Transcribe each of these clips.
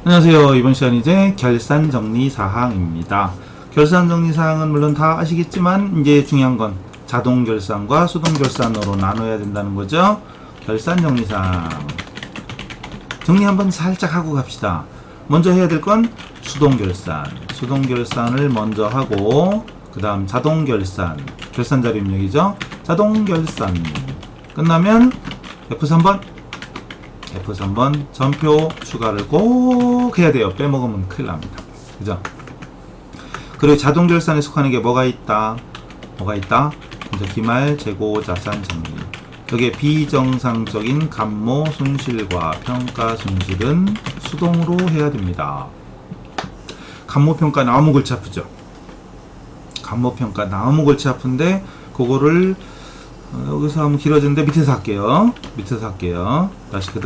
안녕하세요. 이번 시간 이제 결산 정리 사항입니다. 결산 정리 사항은 물론 다 아시겠지만 이제 중요한 건 자동 결산과 수동 결산으로 나눠야 된다는 거죠. 결산 정리 사항 정리 한번 살짝 하고 갑시다. 먼저 해야 될 건 수동 결산. 수동 결산을 먼저 하고 그 다음 자동 결산. 결산 자료 입력이죠. 자동 결산 끝나면 F3번 전표 추가를 꼭 해야 돼요. 빼먹으면 큰일 납니다. 그죠? 그리고 자동 결산에 속하는 게 뭐가 있다? 먼저 기말 재고 자산 정리. 여기에 비정상적인 감모 손실과 평가 손실은 수동으로 해야 됩니다. 감모 평가 너무 골치 아프죠? 감모 평가 너무 골치 아픈데 그거를 여기서 하면 길어지는데 밑에서 할게요. 다시 그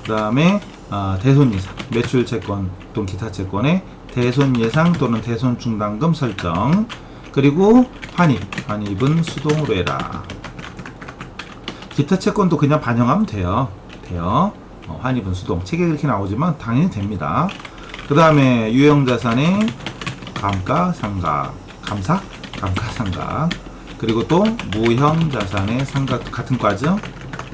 다음에 대손 예상, 매출 채권 또는 기타 채권의 대손 예상 또는 대손 충당금 설정. 그리고 환입은 수동으로 해라. 기타 채권도 그냥 반영하면 돼요. 환입은 수동. 책에 그렇게 나오지만 당연히 됩니다. 그 다음에 유형자산의 감가상각, 감가상각. 그리고 또 무형자산의 상각 같은 과죠.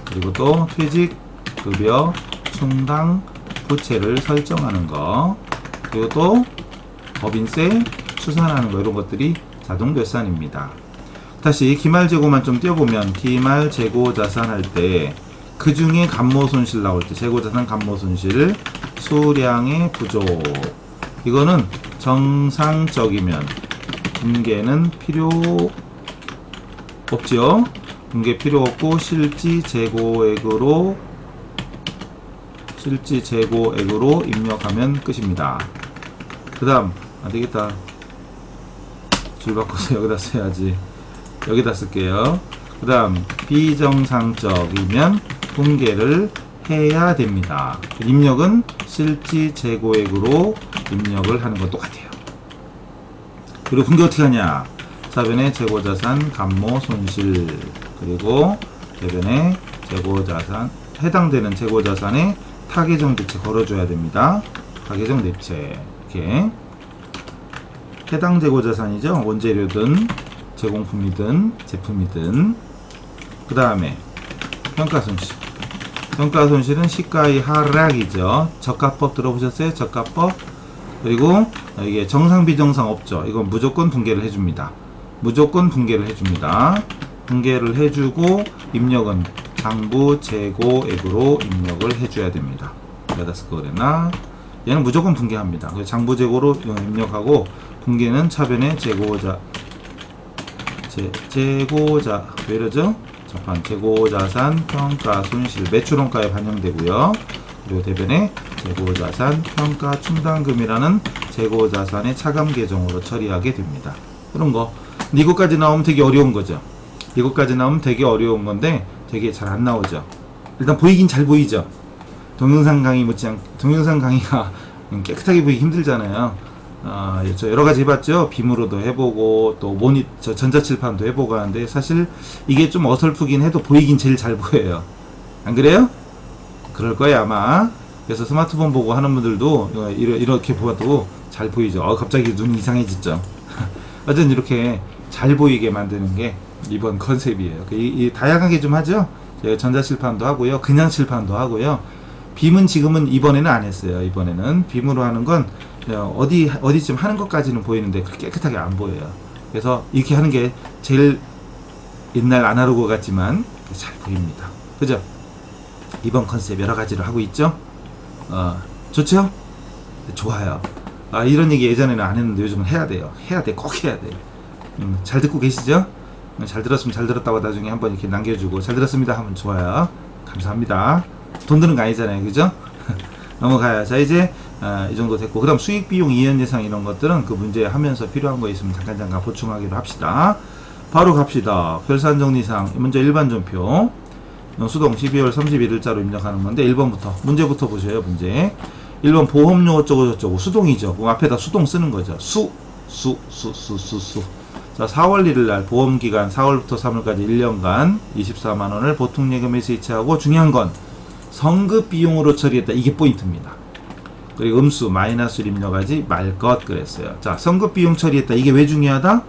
그리고 또 퇴직급여 충당 부채를 설정하는 거. 그리고 또 법인세 추산하는 거. 이런 것들이 자동결산입니다. 다시 기말재고만 좀 띄워보면 기말재고자산 할 때 그 중에 감모손실 나올 때 재고자산 감모손실 수량의 부족, 이거는 정상적이면 분계는 필요 없죠. 분계 필요 없고 실지 재고액으로 입력하면 끝입니다. 그 다음 안되겠다, 줄 바꿔서 여기다 써야지. 여기다 쓸게요. 그 다음 비정상적이면 분계를 해야 됩니다. 입력은 실지 재고액으로 입력을 하는 건 똑같아요. 그리고 분계 어떻게 하냐? 사변의 재고자산 감모 손실, 그리고 대변의 재고자산, 해당되는 재고자산에 타계정 대체 걸어줘야 됩니다. 타계정 대체. 이렇게 해당 재고자산이죠. 원재료든 제공품이든 제품이든. 그 다음에 평가손실. 평가손실은 시가의 하락이죠. 저가법 들어보셨어요? 저가법. 그리고 이게 정상 비정상 없죠. 이건 무조건 분계를 해줍니다. 분계를 해주고 입력은 장부 재고액으로 입력을 해줘야 됩니다. 여기다 쓸 거 그랬나? 얘는 무조건 분계합니다. 그래서 장부 재고로 입력하고 분계는 차변의 왜 이러죠? 자판 재고자산 평가 손실 매출원가에 반영되고요. 그리고 대변의 재고자산 평가 충당금이라는 재고자산의 차감 계정으로 처리하게 됩니다. 그런 거. 근데 이것까지 나오면 되게 어려운 거죠. 이것까지 나오면 되게 어려운 건데 되게 잘 안 나오죠. 일단 보이긴 잘 보이죠. 동영상 강의 동영상 강의가 깨끗하게 보이기 힘들잖아요. 저 여러가지 해봤죠. 빔으로도 해보고 또 전자칠판도 해보고 하는데 사실 이게 좀 어설프긴 해도 보이긴 제일 잘 보여요. 안 그래요? 그럴 거예요 아마. 그래서 스마트폰 보고 하는 분들도 이렇게 봐도 잘 보이죠. 갑자기 눈이 이상해졌죠. 어쨌든 이렇게 잘 보이게 만드는 게 이번 컨셉이에요. 다양하게 좀 하죠. 제가 전자칠판도 하고요, 그냥 칠판도 하고요. 빔은 지금은 이번에는 안 했어요. 이번에는 빔으로 하는 건 어디쯤 하는 것까지는 보이는데 그렇게 깨끗하게 안 보여요. 그래서 이렇게 하는 게 제일 옛날 아날로그 같지만 잘 보입니다. 그죠? 이번 컨셉 여러 가지로 하고 있죠? 좋죠? 좋아요. 이런 얘기 예전에는 안 했는데 요즘은 해야 돼요. 꼭 해야 돼요. 잘 듣고 계시죠? 잘 들었으면 잘 들었다고 나중에 한번 이렇게 남겨주고 잘 들었습니다 하면 좋아요. 감사합니다. 돈 드는 거 아니잖아요. 그죠? 넘어가요. 자, 이제 이 정도 됐고, 그 다음 수익 비용 이연 예상 이런 것들은 그 문제 하면서 필요한 거 있으면 잠깐 보충하기로 합시다. 바로 갑시다. 결산 정리사항. 먼저 일반 전표 수동 12월 31일자로 입력하는 건데 1번부터 문제부터 보셔요. 문제 1번 보험료 어쩌고저쩌고 수동이죠. 그럼 앞에다 수동 쓰는 거죠. 자, 4월 1일날 보험기간 4월부터 3월까지 1년간 24만원을 보통예금에 세이치하고, 중요한 건 성급 비용으로 처리했다. 이게 포인트입니다. 그리고 음수 마이너스를 입력하지 말 것 그랬어요. 자, 성급 비용 처리했다. 이게 왜 중요하다?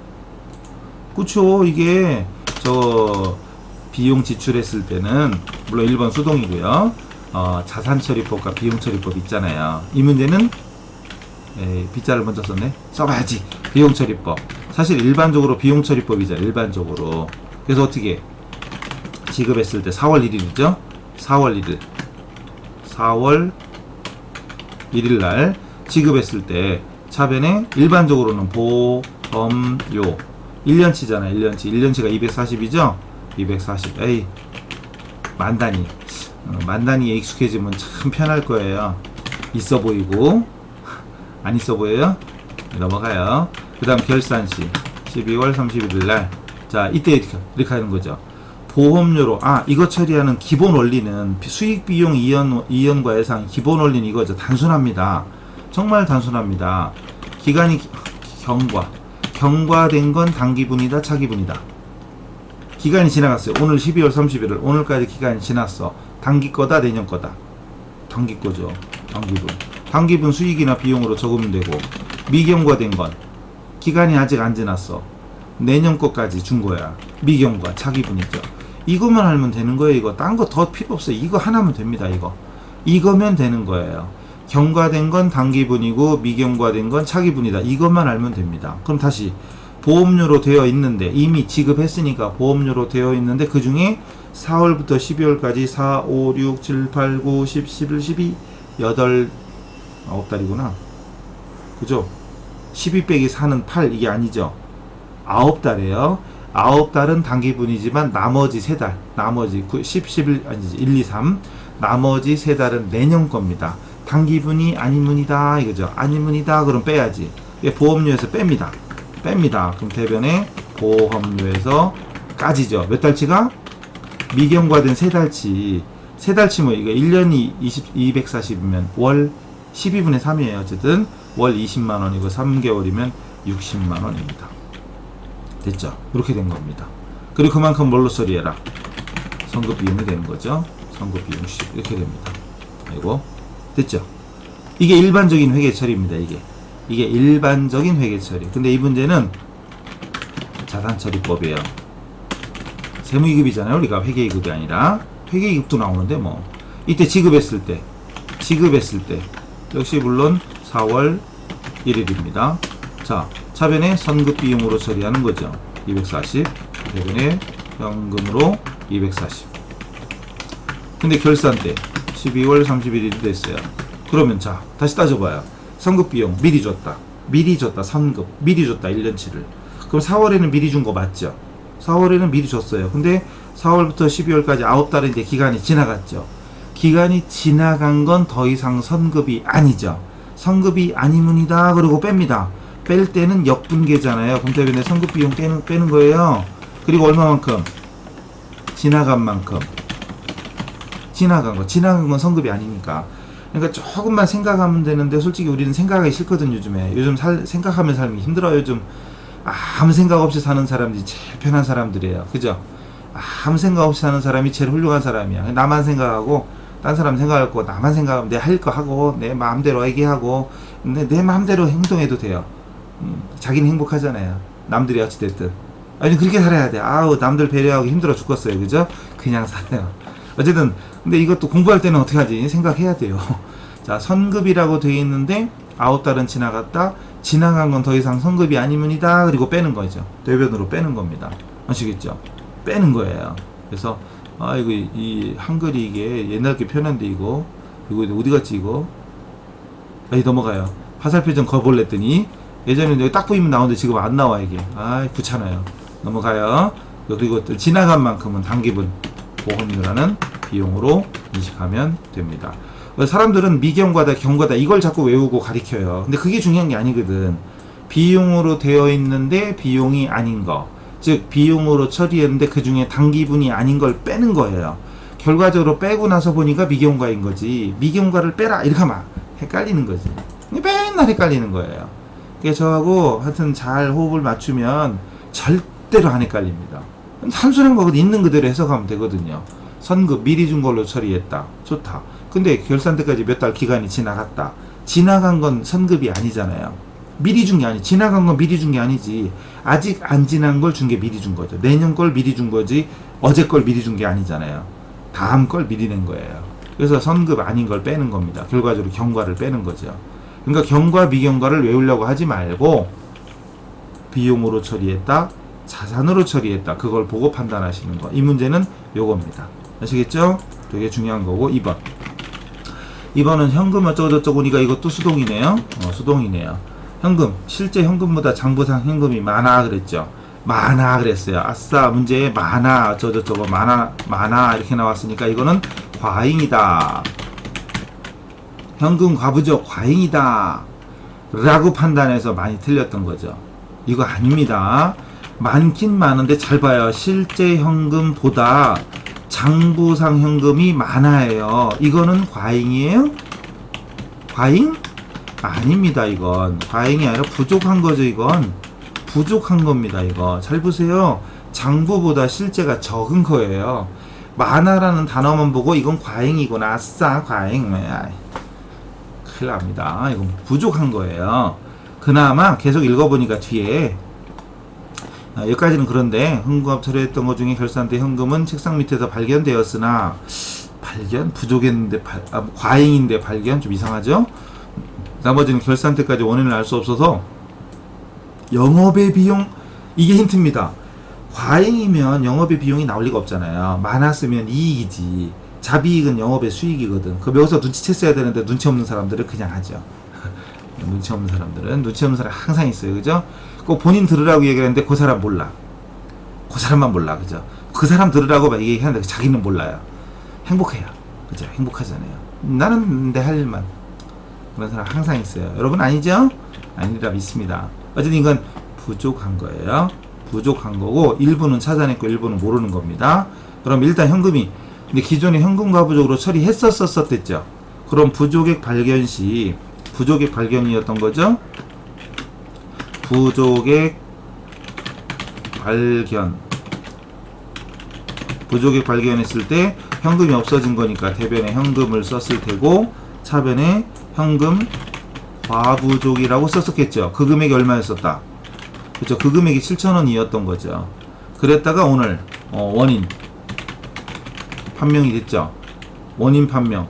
그쵸. 이게 저 비용 지출했을 때는 물론 1번 수동이고요. 자산처리법과 비용처리법 있잖아요. 이 문제는 빗자를 먼저 썼네. 써봐야지. 비용처리법. 사실 일반적으로 비용처리법이잖아. 일반적으로. 그래서 어떻게 지급했을 때 4월 1일이죠. 4월 1일 날 지급했을 때 차변에 일반적으로는 보험료 1년치잖아요. 1년치가 240이죠. 240. 에이, 만단위. 만단위에 익숙해지면 참 편할 거예요. 있어 보이고 안 있어 보여요? 넘어가요. 그 다음 결산시 12월 31일 날. 자, 이때 이렇게 하는 거죠. 보험료로, 이거 처리하는 기본 원리는 수익 비용 이연과 예상 기본 원리는 이거죠. 단순합니다. 정말 단순합니다. 기간이 경과된 건 단기분이다, 차기분이다. 기간이 지나갔어요. 오늘 12월 31일 오늘까지 기간이 지났어. 단기 거다, 내년 거다. 단기 거죠. 단기분. 단기분 수익이나 비용으로 적으면 되고, 미경과된 건 기간이 아직 안 지났어. 내년 거까지 준 거야. 미경과 차기분이죠. 이것만 알면 되는 거예요. 이거 딴 거 더 필요 없어요. 이거 하나면 됩니다. 이거면 되는 거예요. 경과된 건 단기분이고 미경과된 건 차기분이다. 이것만 알면 됩니다. 그럼 다시 보험료로 되어 있는데, 이미 지급했으니까 보험료로 되어 있는데, 그 중에 4월부터 12월까지 4, 5, 6, 7, 8, 9, 10, 11, 12, 8, 9달이구나. 그죠? 12 빼기 4는 8, 이게 아니죠. 9달이에요. 9달은 단기분이지만 나머지 3달, 나머지 10, 11, 아니지, 1, 2, 3, 나머지 3달은 내년 겁니다. 단기분이 아니문이다, 이거죠. 아니문이다, 그럼 빼야지. 보험료에서 뺍니다. 그럼 대변에 보험료에서 까지죠. 몇 달치가? 미경과된 3달치. 3달치 뭐, 이거 1년이 240이면 월 12분의 3이에요. 어쨌든 월 20만원이고 3개월이면 60만원입니다. 됐죠? 이렇게 된 겁니다. 그리고 그만큼 뭘로 처리해라? 선급 비용이 되는 거죠. 선급 비용시. 이렇게 됩니다. 아이고. 됐죠? 이게 일반적인 회계 처리입니다. 이게 일반적인 회계 처리. 근데 이 문제는 자산처리법이에요. 세무이급이잖아요. 우리가 회계이급이 아니라. 회계이급도 나오는데 뭐. 이때 지급했을 때 역시 물론 4월 1일입니다. 자, 차변에 선급 비용으로 처리하는 거죠. 240. 대변에 현금으로 240. 근데 결산 때 12월 31일이 됐어요. 그러면 자, 다시 따져봐요. 선급 비용 미리 줬다. 선급 미리 줬다. 1년치를. 그럼 4월에는 미리 준 거 맞죠? 4월에는 미리 줬어요. 근데 4월부터 12월까지 9달인데 기간이 지나갔죠. 기간이 지나간 건 더 이상 선급이 아니죠. 선급이 아니문이다. 그리고 뺍니다. 뺄 때는 역분계잖아요. 그럼 대변에 선급 비용 빼는 거예요. 그리고 얼마만큼? 지나간 만큼. 지나간 건 선급이 아니니까. 그러니까 조금만 생각하면 되는데, 솔직히 우리는 생각하기 싫거든. 요즘 생각하면 살기 힘들어요. 요즘 아무 생각 없이 사는 사람들이 제일 편한 사람들이에요. 그죠? 아무 생각 없이 사는 사람이 제일 훌륭한 사람이야. 나만 생각하고 딴 사람 생각할 거 나만 생각하면 내 할 거 하고 내 마음대로 얘기하고 내 마음대로 행동해도 돼요. 자기는 행복하잖아요. 남들이 어찌됐든. 아니 그렇게 살아야 돼. 남들 배려하고 힘들어 죽겠어요. 그죠? 그냥 살아요. 어쨌든 근데 이것도 공부할 때는 어떻게 하지? 생각해야 돼요. 자, 선급이라고 되어 있는데 9달은 지나갔다. 지나간 건 더 이상 선급이 아니문이다. 그리고 빼는 거죠. 대변으로 빼는 겁니다. 아시겠죠? 빼는 거예요. 그래서 이거 이 한글이 이게 옛날 게 편한데 이거 어디 갔지 이거? 넘어가요. 화살표정 거볼랬더니 예전에 여기 딱 보이면 나오는데 지금 안 나와 이게. 귀찮아요. 넘어가요. 그리고 또 지나간 만큼은 단기분 보험료라는 비용으로 인식하면 됩니다. 사람들은 미경과다 경과다 이걸 자꾸 외우고 가리켜요. 근데 그게 중요한 게 아니거든. 비용으로 되어 있는데 비용이 아닌 거, 즉 비용으로 처리했는데 그 중에 단기분이 아닌 걸 빼는 거예요. 결과적으로 빼고 나서 보니까 미경과인 거지. 미경과를 빼라 이렇게 하면 헷갈리는 거지. 맨날 헷갈리는 거예요. 그래서 저하고 하여튼 잘 호흡을 맞추면 절대로 안 헷갈립니다. 단순한 거거든. 있는 그대로 해석하면 되거든요. 선급 미리 준 걸로 처리했다. 좋다. 근데 결산 때까지 몇 달 기간이 지나갔다. 지나간 건 선급이 아니잖아요. 미리 준 게 아니, 지나간 건 미리 준 게 아니지. 아직 안 지난 걸 준 게 미리 준 거죠. 내년 걸 미리 준 거지, 어제 걸 미리 준 게 아니잖아요. 다음 걸 미리 낸 거예요. 그래서 선급 아닌 걸 빼는 겁니다. 결과적으로 경과를 빼는 거죠. 그러니까 경과, 미경과를 외우려고 하지 말고, 비용으로 처리했다, 자산으로 처리했다, 그걸 보고 판단하시는 거. 이 문제는 요겁니다. 아시겠죠? 되게 중요한 거고. 2번. 2번은 현금 어쩌고저쩌고니까 이것도 수동이네요. 수동이네요. 현금, 실제 현금보다 장부상 현금이 많아 그랬죠. 많아 그랬어요. 아싸, 문제에 많아 어쩌고저쩌고 많아 이렇게 나왔으니까 이거는 과잉이다. 현금 과부족 과잉이다 라고 판단해서 많이 틀렸던 거죠. 이거 아닙니다. 많긴 많은데 잘 봐요. 실제 현금보다 장부상 현금이 많아요. 이거는 과잉이에요? 과잉? 아닙니다. 이건 과잉이 아니라 부족한 거죠. 이건 부족한 겁니다. 이거 잘 보세요. 장부보다 실제가 적은 거예요. 많아라는 단어만 보고 이건 과잉이구나, 아싸 과잉, 큰일 납니다. 이건 부족한 거예요. 그나마 계속 읽어보니까 뒤에 여기까지는 그런데 현금값 처리했던 것 중에 결산 때 현금은 책상 밑에서 발견되었으나, 발견? 부족했는데 과잉인데 발견? 좀 이상하죠? 나머지는 결산 때까지 원인을 알 수 없어서 영업의 비용, 이게 힌트입니다. 과잉이면 영업의 비용이 나올 리가 없잖아요. 많았으면 이익이지. 자비익은 영업의 수익이거든. 그럼 여기서 눈치챘어야 되는데 눈치 없는 사람들은 그냥 하죠. 눈치 없는 사람 항상 있어요. 그죠? 꼭 본인 들으라고 얘기하는데 그 사람 몰라. 그 사람만 몰라. 그죠? 그 사람 들으라고 막 얘기하는데 자기는 몰라요. 행복해요. 그죠? 행복하잖아요. 나는 내 할 일만. 그런 사람 항상 있어요. 여러분 아니죠? 아니라 믿습니다. 어쨌든 이건 부족한 거예요. 부족한 거고, 일부는 찾아냈고 일부는 모르는 겁니다. 그럼 일단 현금이, 근데 기존에 현금 과부족으로 처리했었댔죠. 그럼 부족액 발견 시, 부족액 발견이었던 거죠. 부족액 발견했을 때 현금이 없어진 거니까 대변에 현금을 썼을 테고, 차변에 현금 과부족이라고 썼었겠죠. 그 금액이 얼마였었다. 그쵸? 그 금액이 7,000원이었던 거죠. 그랬다가 오늘 원인 판명이 됐죠. 원인 판명.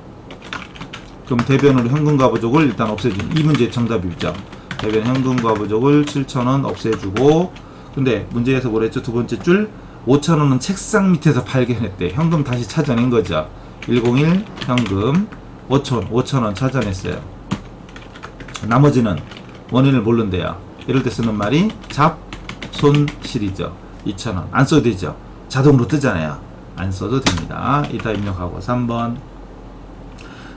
그럼 대변으로 현금 과부족을 일단 없애준, 이 문제의 정답이죠. 대변 현금 과부족을 7,000원 없애주고, 근데 문제에서 뭐랬죠? 두 번째 줄 5,000원은 책상 밑에서 발견했대. 현금 다시 찾아낸 거죠. 101 현금 5,000원 찾아냈어요. 나머지는 원인을 모른대요. 이럴 때 쓰는 말이 잡손실이죠. 2,000원 안 써도 되죠. 자동으로 뜨잖아요. 안 써도 됩니다. 이따 입력하고. 3번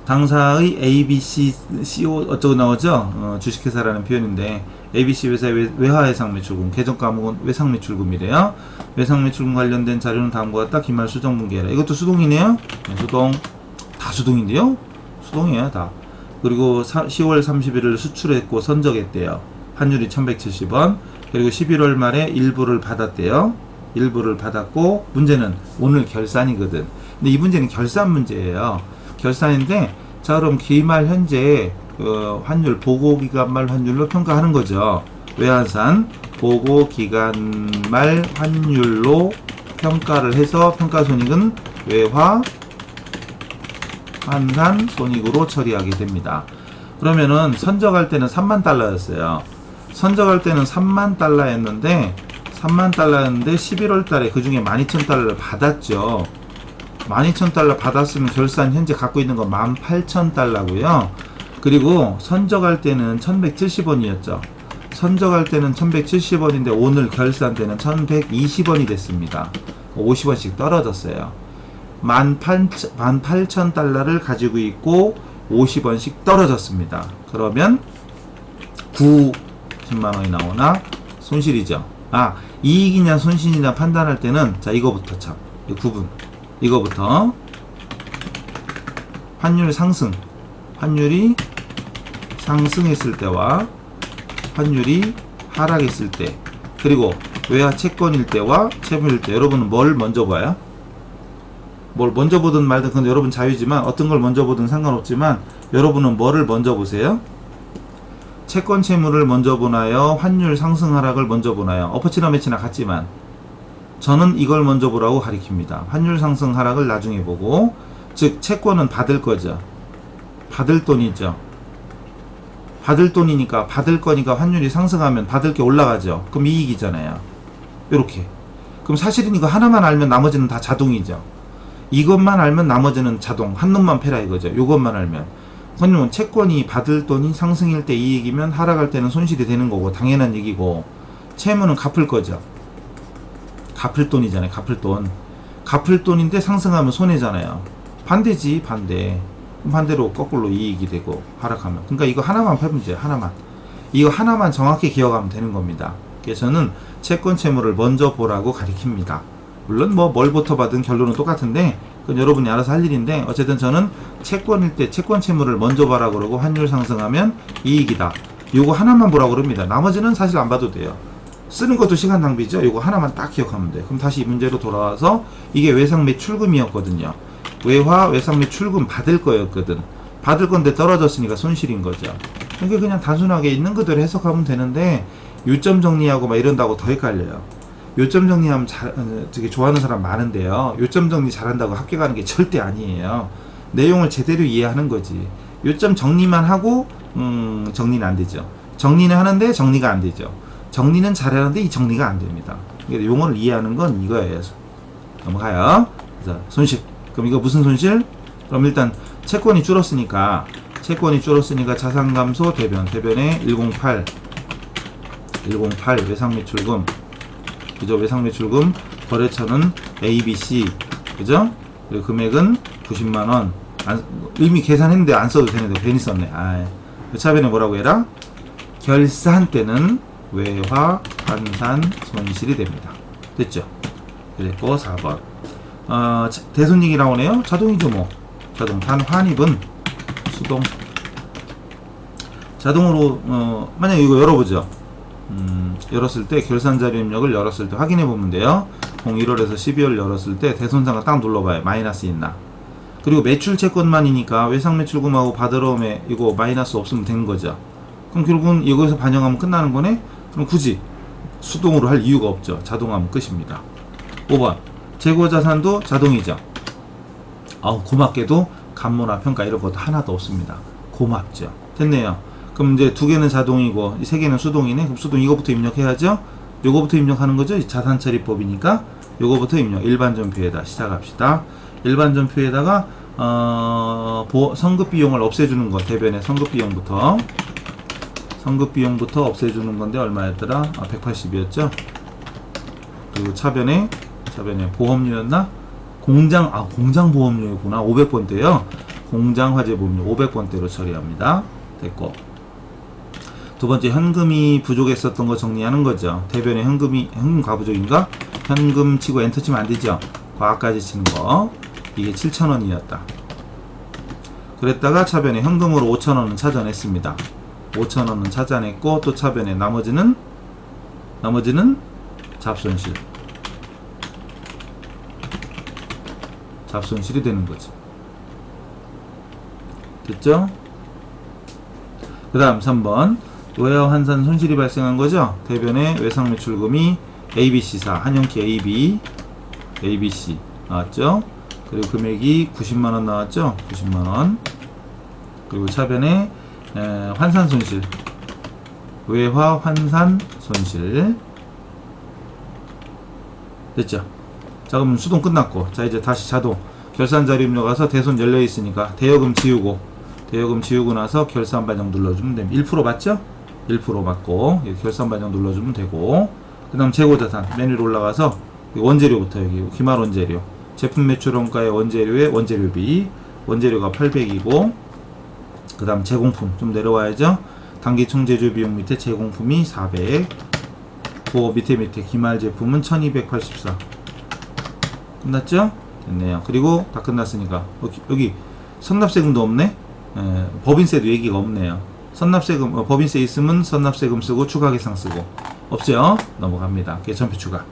당사의 ABC, CO 어쩌고 나오죠? 주식회사라는 표현인데, ABC 회사의 외화해상매출금, 계정 과목은 외상매출금이래요. 외상매출금 관련된 자료는 다음과 같다. 기말 수정분기해라. 이것도 수동이네요. 네, 수동. 다 수동인데요? 수동이에요, 다. 그리고 10월 31일 수출했고 선적했대요. 환율이 1170원. 그리고 11월 말에 일부를 받았대요. 일부를 받았고, 문제는 오늘 결산이거든. 근데 이 문제는 결산 문제예요. 결산인데, 자, 그럼 기말 현재 환율, 보고기간 말 환율로 평가하는 거죠. 외환산 보고기간 말 환율로 평가를 해서 평가손익은 외화 환산 손익으로 처리하게 됩니다. 그러면은 선적할 때는 3만 달러였어요. 선적할 때는 3만 달러였는데 11월 달에 그 중에 12,000달러를 받았죠. 12,000달러 받았으면 결산 현재 갖고 있는 건 18,000달러고요. 그리고 선적할 때는 1,170원이었죠. 선적할 때는 1,170원인데 오늘 결산 때는 1,120원이 됐습니다. 50원씩 떨어졌어요. 18,000달러를 가지고 있고 50원씩 떨어졌습니다. 그러면 90만원이 나오나? 손실이죠. 이익이냐 손실이냐 판단할 때는, 자, 이거부터 참, 구분. 이거부터 환율 상승, 환율이 상승했을 때와 환율이 하락했을 때, 그리고 외화 채권일 때와 채무일 때, 여러분은 뭘 먼저 봐요? 뭘 먼저 보든 말든 그건 여러분 자유지만, 어떤 걸 먼저 보든 상관없지만, 여러분은 뭐를 먼저 보세요? 채권 채무를 먼저 보나요? 환율 상승 하락을 먼저 보나요? 어퍼치나 매치나 같지만 저는 이걸 먼저 보라고 가리킵니다. 환율 상승 하락을 나중에 보고, 즉 채권은 받을 거죠. 받을 돈이죠. 받을 돈이니까, 받을 거니까 환율이 상승하면 받을 게 올라가죠. 그럼 이익이잖아요. 요렇게. 그럼 사실은 이거 하나만 알면 나머지는 다 자동이죠. 이것만 알면 나머지는 자동. 한 놈만 패라 이거죠. 요것만 알면. 그러면 채권이 받을 돈이 상승일 때 이익이면 하락할 때는 손실이 되는 거고 당연한 얘기고, 채무는 갚을 거죠. 갚을 돈이잖아요. 갚을 돈. 갚을 돈인데 상승하면 손해잖아요. 반대지, 반대. 반대로 거꾸로 이익이 되고 하락하면. 그러니까 이거 하나만 패면 돼요. 하나만. 이거 하나만 정확히 기억하면 되는 겁니다. 그래서 저는 채권 채무를 먼저 보라고 가리킵니다. 물론 뭐 뭘부터 받은 결론은 똑같은데 그건 여러분이 알아서 할 일인데, 어쨌든 저는 채권일 때 채권 채무를 먼저 봐라 그러고 환율 상승하면 이익이다. 요거 하나만 보라고 그럽니다. 나머지는 사실 안 봐도 돼요. 쓰는 것도 시간 낭비죠. 요거 하나만 딱 기억하면 돼요. 그럼 다시 이 문제로 돌아와서 이게 외상 매출금이었거든요. 외화, 외상 매출금 받을 거였거든. 받을 건데 떨어졌으니까 손실인 거죠. 그러니까 그냥 단순하게 있는 그대로 해석하면 되는데, 요점 정리하고 막 이런다고 더 헷갈려요. 요점 정리하면 되게 좋아하는 사람 많은데요. 요점 정리 잘한다고 합격하는 게 절대 아니에요. 내용을 제대로 이해하는 거지. 요점 정리만 하고 정리는 안 되죠. 정리는 하는데 정리가 안 되죠. 정리는 잘하는데 이 정리가 안 됩니다. 그러니까 용어를 이해하는 건 이거예요. 넘어가요. 자, 손실. 그럼 이거 무슨 손실? 그럼 일단 채권이 줄었으니까 자산 감소 대변에 108 외상 매출금, 그죠? 외상 매출금 거래처는 ABC, 그죠? 그리고 금액은 90만원. 이미 계산했는데 안 써도 되는데 괜히 썼네. 차변에 뭐라고 해라? 결산 때는 외화 환산 손실이 됩니다. 됐죠? 그랬고 4번 대손익이 나오네요. 자동이죠 뭐. 자동. 단 환입은 수동. 자동으로 만약에 이거 열어보죠. 열었을 때 결산자료 입력을 열었을 때 확인해 보면 돼요. 01월에서 12월 열었을 때 대손상가 딱 눌러봐요. 마이너스 있나. 그리고 매출 채권만이니까 외상 매출금하고 받으러 오면 이거 마이너스 없으면 되는 거죠. 그럼 결국은 여기서 반영하면 끝나는 거네. 그럼 굳이 수동으로 할 이유가 없죠. 자동하면 끝입니다. 5번 재고자산도 자동이죠. 고맙게도 감모나 평가 이런 것도 하나도 없습니다. 고맙죠. 됐네요. 그럼 이제 두 개는 자동이고 세 개는 수동이네. 그럼 수동 이거부터 입력해야죠. 요거부터 입력하는 거죠. 자산처리법이니까 요거부터 입력. 일반전표에다 시작합시다. 일반전표에다가 성급비용을 없애주는 거. 대변의 성급비용부터 없애주는 건데 얼마였더라? 180이었죠. 그리고 차변에 보험료였나? 공장 보험료였구나. 500번대요. 공장 화재 보험료 500번대로 처리합니다. 됐고, 두 번째 현금이 부족했었던 거 정리하는 거죠. 대변에 현금 과부족인가? 현금 치고 엔터 치면 안 되죠. 과까지 치는 거. 이게 7,000원이었다. 그랬다가 차변에 현금으로 5,000원은 찾아냈습니다. 5,000원은 찾아냈고, 또 차변에 나머지는 잡손실이 되는 거죠. 됐죠? 그 다음 3번 외화 환산 손실이 발생한 거죠. 대변에 외상 매출금이 ABC사 한영키 ABC 나왔죠. 그리고 금액이 90만원 나왔죠. 90만원. 그리고 차변에 환산 손실, 외화 환산 손실. 됐죠. 자, 그럼 수동 끝났고, 자 이제 다시 자동 결산자료 입력 가서 대손 열려 있으니까 대여금 지우고 나서 결산 반영 눌러주면 됩니다. 1% 맞죠? 1% 맞고 결산 반영 눌러주면 되고, 그 다음 재고자산 메뉴로 올라가서 원재료부터 여기 기말 원재료 제품 매출 원가의 원재료의 원재료비, 원재료가 800이고, 그 다음 제공품 좀 내려와야죠. 단기총 제조 비용 밑에 제공품이 400, 그 밑에 기말 제품은 1284. 끝났죠? 됐네요. 그리고 다 끝났으니까 여기 선납세금도 없네. 법인세도 얘기가 없네요. 선납세금 법인세 있으면 선납세금 쓰고 추가계상 쓰고, 없죠? 넘어갑니다. 개천표 추가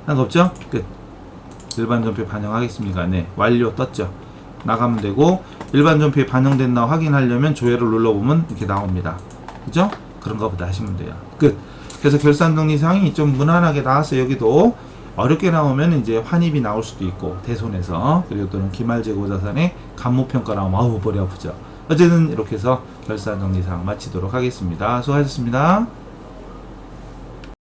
한 거 없죠? 끝. 일반 전표에 반영하겠습니까? 네. 완료 떴죠. 나가면 되고, 일반 전표에 반영됐나 확인하려면 조회를 눌러보면 이렇게 나옵니다. 그죠? 그런가 보다 하시면 돼요. 끝. 그래서 결산정리사항이 좀 무난하게 나왔어요. 여기도 어렵게 나오면 이제 환입이 나올 수도 있고, 대손해서, 그리고 또는 기말재고자산의 감모평가 나오면 아우 머리 아프죠. 어쨌든 이렇게 해서 결산정리사항 마치도록 하겠습니다. 수고하셨습니다.